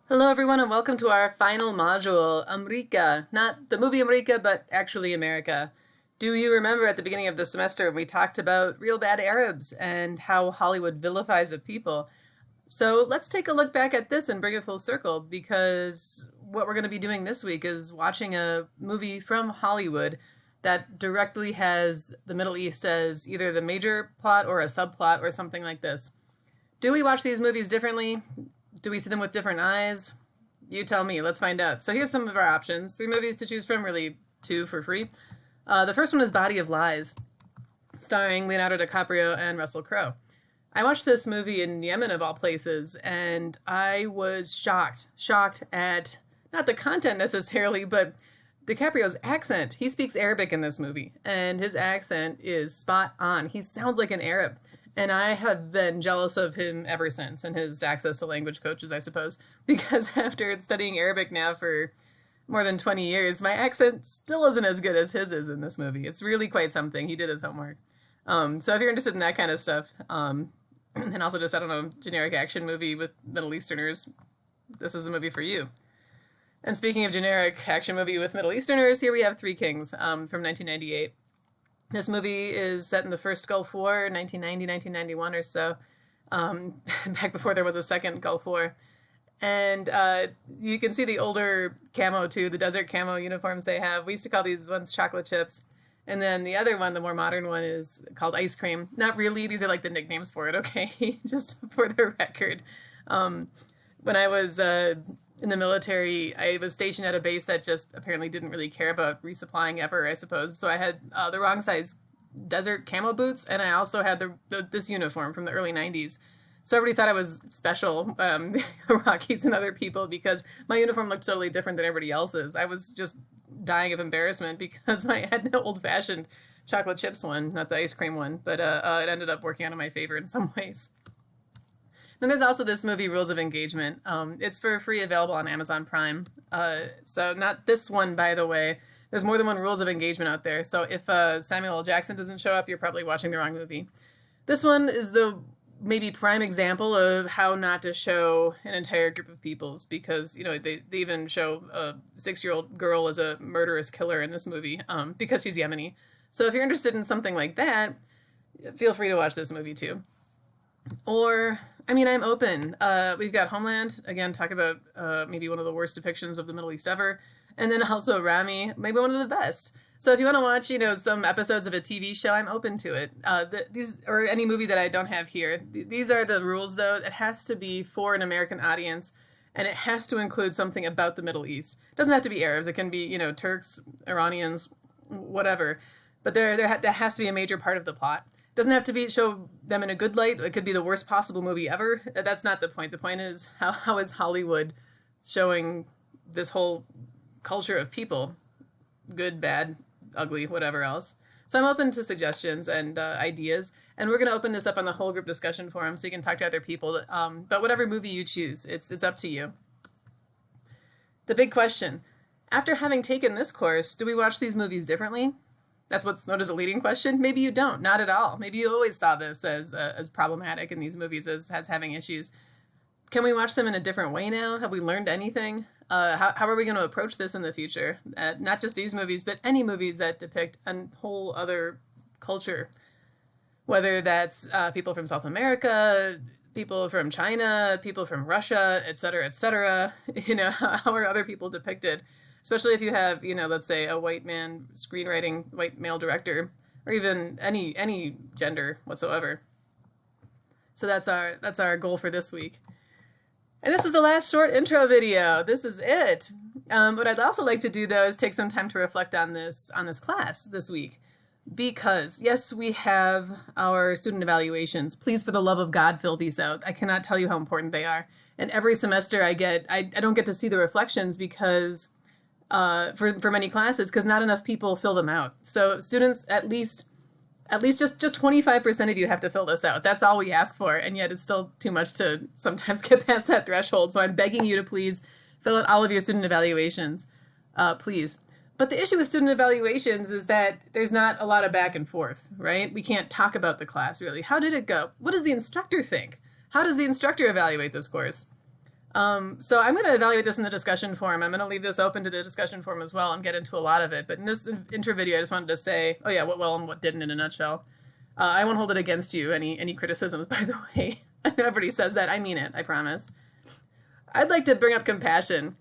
Hello, everyone, and welcome to our final module, America. Not the movie America, but actually America. Do you remember at the beginning of the semester we talked about real bad Arabs and how Hollywood vilifies a people? So let's take a look back at this and bring it full circle because what we're going to be doing this week is watching a movie from Hollywood that directly has the Middle East as either the major plot or a subplot or something like this. Do we watch these movies differently? Do we see them with different eyes? You tell me. Let's find out. So here's some of our options. 3 movies to choose from, really 2 for free. The first one is Body of Lies, starring Leonardo DiCaprio and Russell Crowe. I watched this movie in Yemen, of all places, and I was shocked at not the content necessarily, but DiCaprio's accent. He speaks Arabic in this movie, and his accent is spot on. He sounds like an Arab. And I have been jealous of him ever since and his access to language coaches, I suppose, because after studying Arabic now for more than 20 years, my accent still isn't as good as his is in this movie. It's really quite something. He did his homework. So if you're interested in that kind of stuff, and also just, I don't know, generic action movie with Middle Easterners, this is the movie for you. And speaking of generic action movie with Middle Easterners, here we have Three Kings from 1998. This movie is set in the first Gulf War, 1990, 1991 or so, back before there was a second Gulf War. And you can see the older camo, too, the desert camo uniforms they have. We used to call these ones chocolate chips. And then the other one, the more modern one, is called ice cream. Not really. These are like the nicknames for it, okay? Just for the record. When I was in the military, I was stationed at a base that just apparently didn't really care about resupplying ever, I suppose. So I had the wrong size desert camo boots, and I also had this uniform from the early 90s. So everybody thought I was special, Iraqis and other people, because my uniform looked totally different than everybody else's. I was just dying of embarrassment because I had the old-fashioned chocolate chips one, not the ice cream one, but it ended up working out in my favor in some ways. Then there's also this movie, Rules of Engagement. It's for free, available on Amazon Prime. So not this one, by the way. There's more than one Rules of Engagement out there. So if Samuel L. Jackson doesn't show up, you're probably watching the wrong movie. This one is the maybe prime example of how not to show an entire group of peoples, because, you know, they even show a 6-year-old girl as a murderous killer in this movie because she's Yemeni. So if you're interested in something like that, feel free to watch this movie too. Or, I mean, I'm open. We've got Homeland, again, talk about maybe one of the worst depictions of the Middle East ever. And then also Rami, maybe one of the best. So if you want to watch, you know, some episodes of a TV show, I'm open to it. These, or any movie that I don't have here. These are the rules, though. It has to be for an American audience, and it has to include something about the Middle East. It doesn't have to be Arabs. It can be, you know, Turks, Iranians, whatever. But that has to be a major part of the plot. Doesn't have to be show them in a good light. It could be the worst possible movie ever. That's not the point. The point is how is Hollywood showing this whole culture of people, good, bad, ugly, whatever else. So I'm open to suggestions and ideas, and we're going to open this up on the whole group discussion forum so you can talk to other people. But whatever movie you choose, it's up to you. The big question: after having taken this course, do we watch these movies differently? That's what's known as a leading question. Maybe you don't, not at all. Maybe you always saw this as problematic in these movies as having issues. Can we watch them in a different way now? Have we learned anything? How are we going to approach this in the future? Not just these movies, but any movies that depict a whole other culture. Whether that's people from South America, people from China, people from Russia, et cetera, et cetera. You know, how are other people depicted? Especially if you have, you know, let's say a white man screenwriting, white male director, or even any gender whatsoever. So that's our goal for this week. And this is the last short intro video. This is it. What I'd also like to do, though, is take some time to reflect on this class this week. Because, yes, we have our student evaluations. Please, for the love of God, fill these out. I cannot tell you how important they are. And every semester I don't get to see the reflections because for many classes, because not enough people fill them out. So students, at least just 25% of you have to fill this out. That's all we ask for, and yet it's still too much to sometimes get past that threshold. So I'm begging you to please fill out all of your student evaluations, please. But the issue with student evaluations is that there's not a lot of back and forth, right? We can't talk about the class, really. How did it go? What does the instructor think? How does the instructor evaluate this course? So I'm going to evaluate this in the discussion forum. I'm going to leave this open to the discussion forum as well and get into a lot of it. But in this intro video, I just wanted to say, oh yeah, what well and what didn't in a nutshell. I won't hold it against you, any criticisms, by the way. Everybody says that. I mean it, I promise. I'd like to bring up compassion.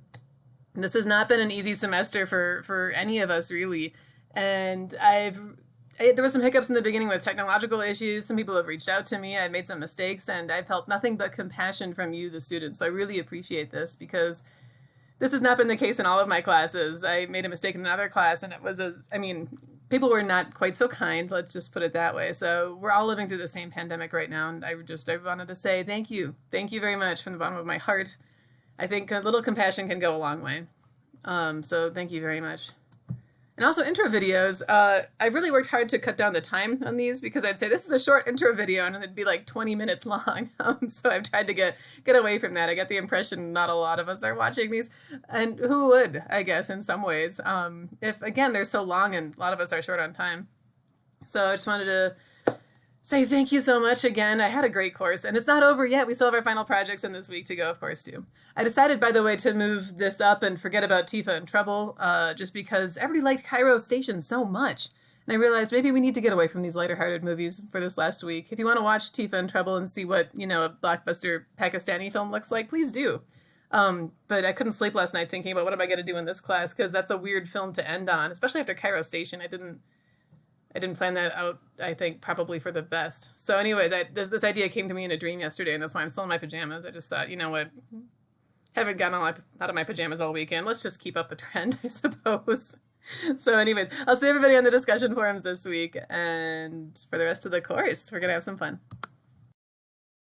This has not been an easy semester for any of us, really. And there were some hiccups in the beginning with technological issues. Some people have reached out to me. I've made some mistakes, and I've felt nothing but compassion from you, the students. So I really appreciate this, because this has not been the case in all of my classes. I made a mistake in another class, and it was people were not quite so kind, let's just put it that way. So we're all living through the same pandemic right now, and I wanted to say thank you. Thank you very much from the bottom of my heart. I think a little compassion can go a long way. So thank you very much. And also intro videos. I really worked hard to cut down the time on these, because I'd say this is a short intro video and it'd be like 20 minutes long. So I've tried to get away from that. I get the impression not a lot of us are watching these, and who would, I guess, in some ways, if again, they're so long and a lot of us are short on time. So I just wanted to say thank you so much again. I had a great course, and it's not over yet. We still have our final projects in this week to go, of course, too. I decided, by the way, to move this up and forget about Tifa and Trouble, just because everybody liked Cairo Station so much. And I realized maybe we need to get away from these lighter-hearted movies for this last week. If you want to watch Tifa and Trouble and see what, a blockbuster Pakistani film looks like, please do. But I couldn't sleep last night thinking about what am I going to do in this class, because that's a weird film to end on, especially after Cairo Station. I didn't plan that out, I think, probably for the best. So anyways, this idea came to me in a dream yesterday, and that's why I'm still in my pajamas. I just thought, you know what, haven't gotten out of my pajamas all weekend. Let's just keep up the trend, I suppose. So anyways, I'll see everybody on the discussion forums this week, and for the rest of the course, we're going to have some fun.